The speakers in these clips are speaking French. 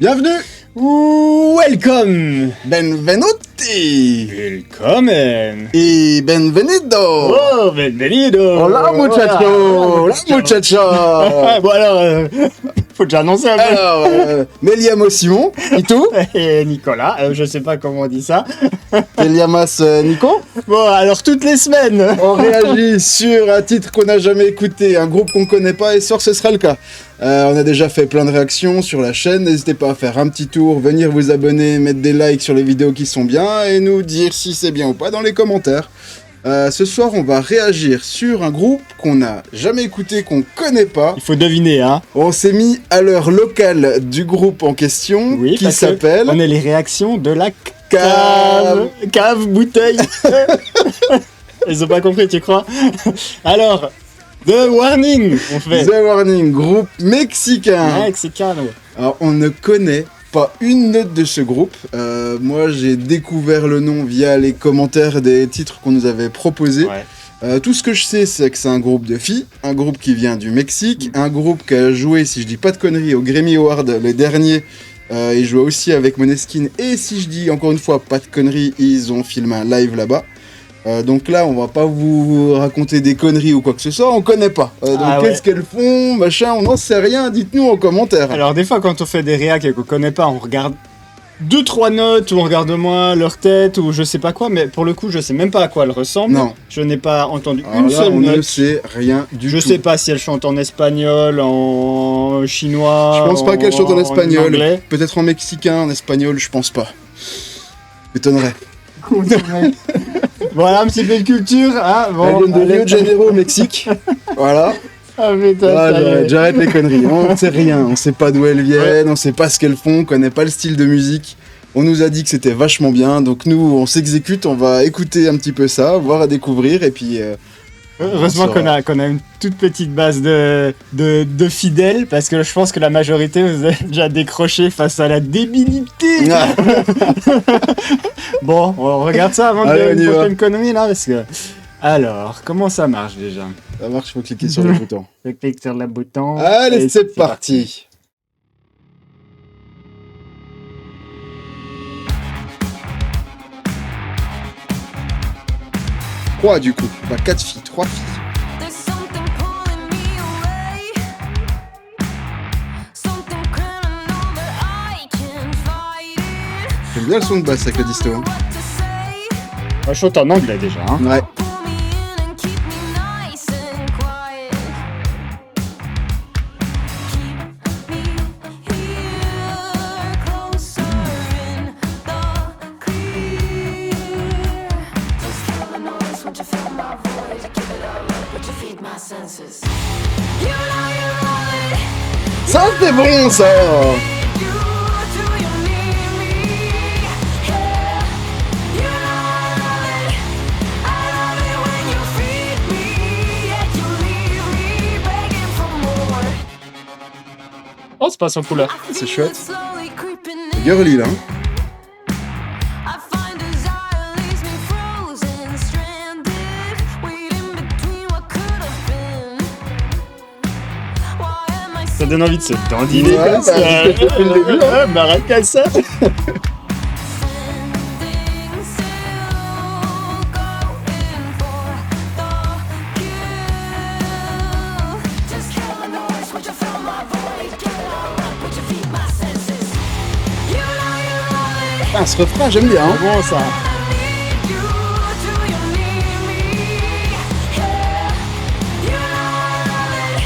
Bienvenue. Welcome. Benvenuti. Willkommen. Y benvenido. Oh, benvenido. Hola muchacho. Hola muchacho. Bon alors, faut déjà annoncer un peu. Alors, me llamo Simon. Et tout? Et Nicolas, je sais pas comment on dit ça. Te llamas Nico? Bon, alors toutes les semaines. On réagit sur un titre qu'on n'a jamais écouté, un groupe qu'on connaît pas et ce sera le cas. On a déjà fait plein de réactions sur la chaîne, n'hésitez pas à faire un petit tour, venir vous abonner, mettre des likes sur les vidéos qui sont bien et nous dire si c'est bien ou pas dans les commentaires. Ce soir, on va réagir sur un groupe qu'on n'a jamais écouté, qu'on connaît pas. Il faut deviner, hein. On s'est mis à l'heure locale du groupe en question, Oui, qui s'appelle... On est les réactions de la Cave. Cave, bouteille. Ils ont pas compris, tu crois? Alors, The Warning, on fait. The Warning, groupe mexicain. Mexicain. Alors, on ne connaît pas une note de ce groupe. Moi, j'ai découvert le nom via les commentaires des titres qu'on nous avait proposés. Ouais. Tout ce que je sais, c'est que c'est un groupe de filles, un groupe qui vient du Mexique, un groupe qui a joué, si je dis pas de conneries, au Grammy Award, les derniers. Ils jouaient aussi avec Måneskin, et si je dis encore une fois pas de conneries, ils ont filmé un live là-bas. Donc là, on va pas vous raconter des conneries ou quoi que ce soit, on connaît pas. Qu'est-ce qu'elles font, machin, on n'en sait rien, dites-nous en commentaire. Alors des fois, quand on fait des réacs et qu'on connaît pas, on regarde 2-3 notes, ou on regarde au moins leur tête, ou je sais pas quoi, mais pour le coup, je sais même pas à quoi elles ressemblent. Non. Je n'ai pas entendu Alors une là, seule on note. ne sait rien du tout. Je sais pas si elles chantent en espagnol, en chinois. Je pense pas qu'elles chantent en espagnol. anglais. Peut-être en mexicain, en espagnol, je pense pas. M'étonnerait. Voilà un petit peu de culture, hein. Elles viennent de Rio de Janeiro au Mexique. Voilà. Ah putain, Ah, ça y est. j'arrête les conneries. On sait rien. On sait pas d'où elles viennent, on sait pas ce qu'elles font, on connaît pas le style de musique. On nous a dit que c'était vachement bien, donc nous on s'exécute, on va écouter un petit peu ça, voir à découvrir et puis. Heureusement qu'on a une toute petite base de fidèles, parce que je pense que la majorité vous a déjà décroché face à la débilité. Ah. Bon, on regarde ça avant Allez, on de y va. prochaine connerie là, parce que... Alors, comment ça marche déjà? Ça marche, faut cliquer sur le bouton. Je clique sur le bouton. Allez, et c'est parti. Trois du coup, pas 4 filles, 3 filles. There's something pulling me away, something criminal that I can't fight it. J'aime bien le son de basse avec la disto. Hein. What to say? Moi, je chante en anglais déjà. Hein. Ouais. Pull me in and keep me nice and quiet. Keep me here, closer in the clear. Just kill the noise, won't you feel my voice? Give it all up, but you feed my senses. You know you love it. Ça c'est bon ça. You do you need me? Yeah. You know I love it when you feed me, yet you leave me begging for more. Oh, c'est pas sans couleur. C'est chouette. Slowly creeping in. Girly là. I find desire leaves me frozen, stranded, waiting between what could have been. Why am I Ça donne envie de se dandiner Ouais, comme ça. bah, depuis le début, hein. Bah, arrête comme ça. sending still going for the kill? Just kill the noise, would you fill my void? Give it all up, would you feed my senses? You know you love it. Ah, ce refrain j'aime bien. Hein. Bon, ça. I need you, do you need me? Yeah. You know I love it.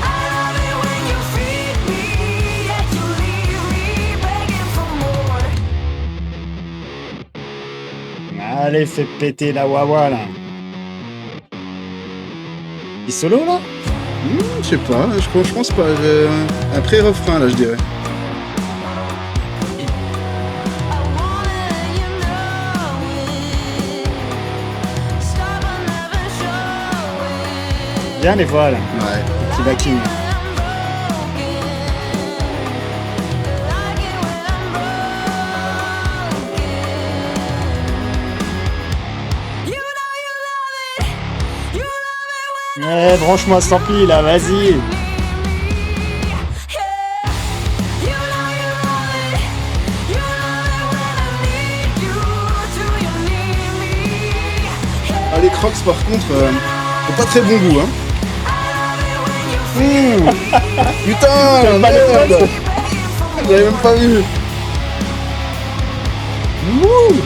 I love it when you feed me, yet you leave me begging for more. Allez, fais péter la wawa là. Il solo là? Je sais pas, je pense pas. Un pré-refrain là je dirais. I wanna you know it. Stop and never show it. Bien les voiles. Ouais. Petit backing. Like it when I'm broken. You know you love it. You love it when Branche-moi sans pile là, vas-y. You know you love les Crocs, par contre, ont pas très bon goût, hein. Putain, T'as pas le merde. J'avais même pas vu. Wouh.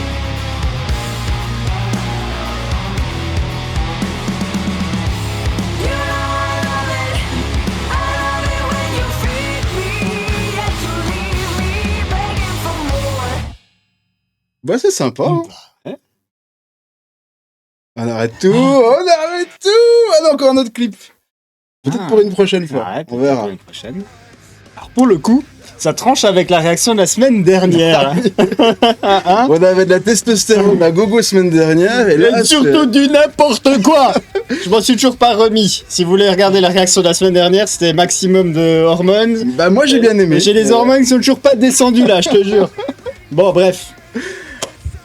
Bah, c'est sympa. Hein. Ouais. On arrête tout, on arrête tout. Ah non, encore un autre clip. Peut-être Ah. pour une prochaine fois. Ouais, On peut-être verra. pour une prochaine. Alors pour le coup, ça tranche avec la réaction de la semaine dernière. Hein. On avait de la testostérone à gogo semaine dernière et là, Et surtout du n'importe quoi. Je m'en suis toujours pas remis. Si vous voulez regarder la réaction de la semaine dernière, c'était maximum de hormones. bah moi j'ai bien aimé. Mais j'ai les hormones qui sont toujours pas descendues là, je te jure. Bon, bref,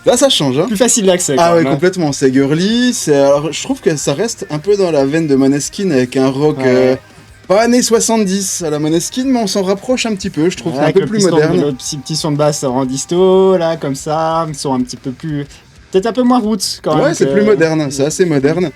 Là ça change, hein. plus facile d'accès. Ah quand ouais, même, hein. complètement, c'est girly, alors je trouve que ça reste un peu dans la veine de Måneskin avec un rock Ouais. pas années 70 à la Måneskin, mais on s'en rapproche un petit peu, je trouve, Ouais, un avec peu le plus piston- moderne. Le petit son de basse en disto, là, comme ça, ils sont un petit peu plus. Peut-être un peu moins roots quand même. Ouais, c'est que- plus moderne, c'est assez moderne.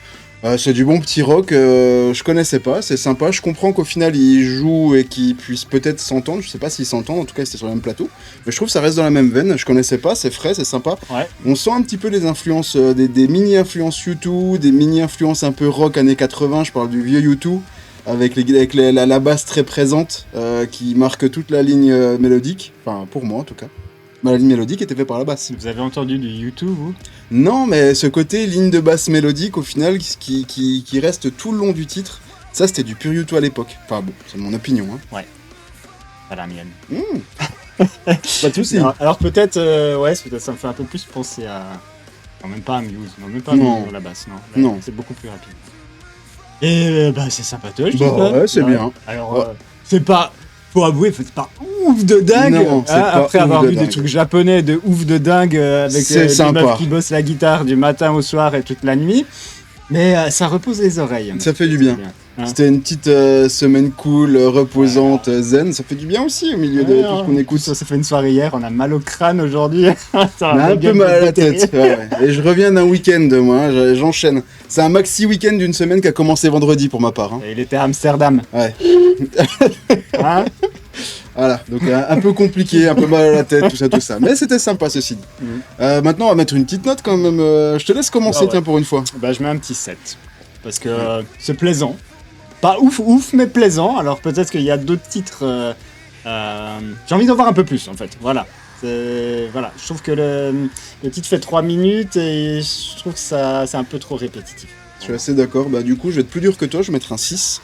C'est du bon petit rock, je connaissais pas, c'est sympa, je comprends qu'au final ils jouent et qu'ils puissent peut-être s'entendre, je sais pas s'ils s'entendent, en tout cas c'était sur le même plateau, mais je trouve que ça reste dans la même veine, je connaissais pas, c'est frais, c'est sympa. Ouais. On sent un petit peu les influences, des mini-influences U2, des mini-influences un peu rock années 80, je parle du vieux U2, avec la basse très présente, qui marque toute la ligne mélodique, enfin pour moi en tout cas. Bah, la ligne mélodique était faite par la basse. Vous avez entendu du YouTube, vous? Non, mais ce côté ligne de basse mélodique, au final, qui reste tout le long du titre, ça c'était du pur U2 à l'époque. Enfin bon, c'est mon opinion. Hein. Pas la mienne. Pas de soucis. Alors peut-être, ouais, peut-être ça me fait un peu plus penser à. Non, même pas à Muse, non, même pas à Non. Muse la basse, non. Là, Non. C'est beaucoup plus rapide. Et bah c'est sympatoche. Bah tout ça. ouais, c'est bien. Alors, Ouais. C'est pas. Faut avouer, c'est pas ouf de dingue. Non, c'est pas après ouf avoir de vu des dingue. trucs japonais de ouf de dingue avec C'est des sympa. meufs qui bossent la guitare du matin au soir et toute la nuit. Mais ça repose les oreilles. Ça fait du bien. Hein. C'était une petite semaine cool, reposante, zen. Ça fait du bien aussi au milieu de Ouais, tout ce qu'on écoute. Ça fait une soirée hier, on a mal au crâne aujourd'hui. On a un peu mal à la tête. Ouais, ouais. Et je reviens d'un week-end, moi. Hein, j'enchaîne. C'est un maxi week-end d'une semaine qui a commencé vendredi pour ma part. Hein. Et il était à Amsterdam. Ouais. Hein. Voilà, donc un peu compliqué, un peu mal à la tête, tout ça. Mais c'était sympa ceci dit. Maintenant, on va mettre une petite note quand même. Je te laisse commencer, Ah ouais. tiens, pour une fois. Bah, je mets un petit 7. Parce que c'est plaisant. Pas ouf, mais plaisant. Alors peut-être qu'il y a d'autres titres. J'ai envie d'en voir un peu plus en fait. Voilà. Voilà. Je trouve que le titre fait 3 minutes et je trouve que ça, c'est un peu trop répétitif. Je suis assez d'accord. Bah, du coup, je vais être plus dur que toi, je vais mettre un 6.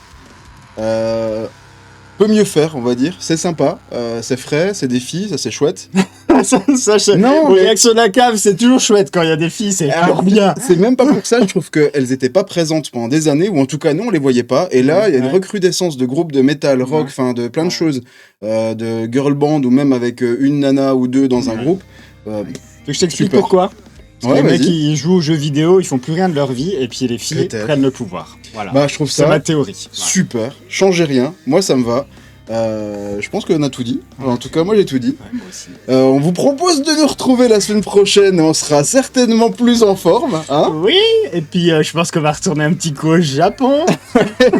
Peut mieux faire, on va dire. C'est sympa, c'est frais, c'est des filles, ça c'est chouette. Non, Aux mais- réactions de la cave, c'est toujours chouette quand il y a des filles, c'est Alors, toujours bien. C'est même pas pour ça, je trouve qu'elles n'étaient pas présentes pendant des années, ou en tout cas, nous, on les voyait pas. Et là, il y a une Ouais. recrudescence de groupes de métal, rock, enfin, de plein de Ouais. choses, de girl band, ou même avec une nana ou deux dans un Ouais. groupe. Tu veux que je t'explique Super. pourquoi? Parce Ouais, que les mecs, vas-y. ils jouent aux jeux vidéo, ils font plus rien de leur vie, et puis les filles Peut-être. prennent le pouvoir. Voilà. Bah, je trouve c'est ça ma théorie. Voilà. super. Changez rien, moi ça me va. Je pense qu'on a tout dit. En tout cas, moi j'ai tout dit. Ouais, moi aussi. On vous propose de nous retrouver la semaine prochaine et on sera certainement plus en forme. Hein. Oui, et puis je pense qu'on va retourner un petit coup au Japon.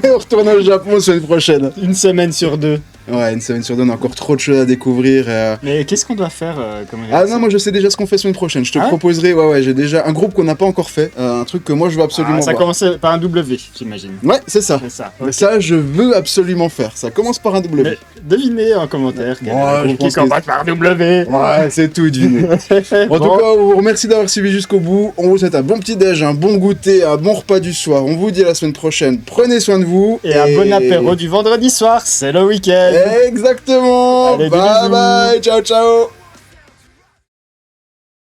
On retourne au Japon la semaine prochaine. Une semaine sur 2. Ouais, une semaine sur deux, on a encore trop de choses à découvrir. Mais qu'est-ce qu'on doit faire comme Ah réaction? non, moi je sais déjà ce qu'on fait semaine prochaine. Je te Ah ouais proposerai, ouais, j'ai déjà un groupe qu'on n'a pas encore fait. Un truc que moi je veux absolument Ah, ça voir. commence par un W, j'imagine. Ouais, c'est ça. C'est ça. Mais ok. ça, je veux absolument faire. Ça commence par un W. Mais devinez en commentaire quel Ouais, je groupe pense qui commence par W. Ouais, c'est tout, deviné. En tout cas, on vous remercie d'avoir suivi jusqu'au bout. On vous souhaite un bon petit déj, un bon goûter, un bon repas du soir. On vous dit à la semaine prochaine. Prenez soin de vous. Et un bon apéro du vendredi soir, c'est le week-end. Exactement. Allez, des Bye bisous. bye. Ciao, ciao.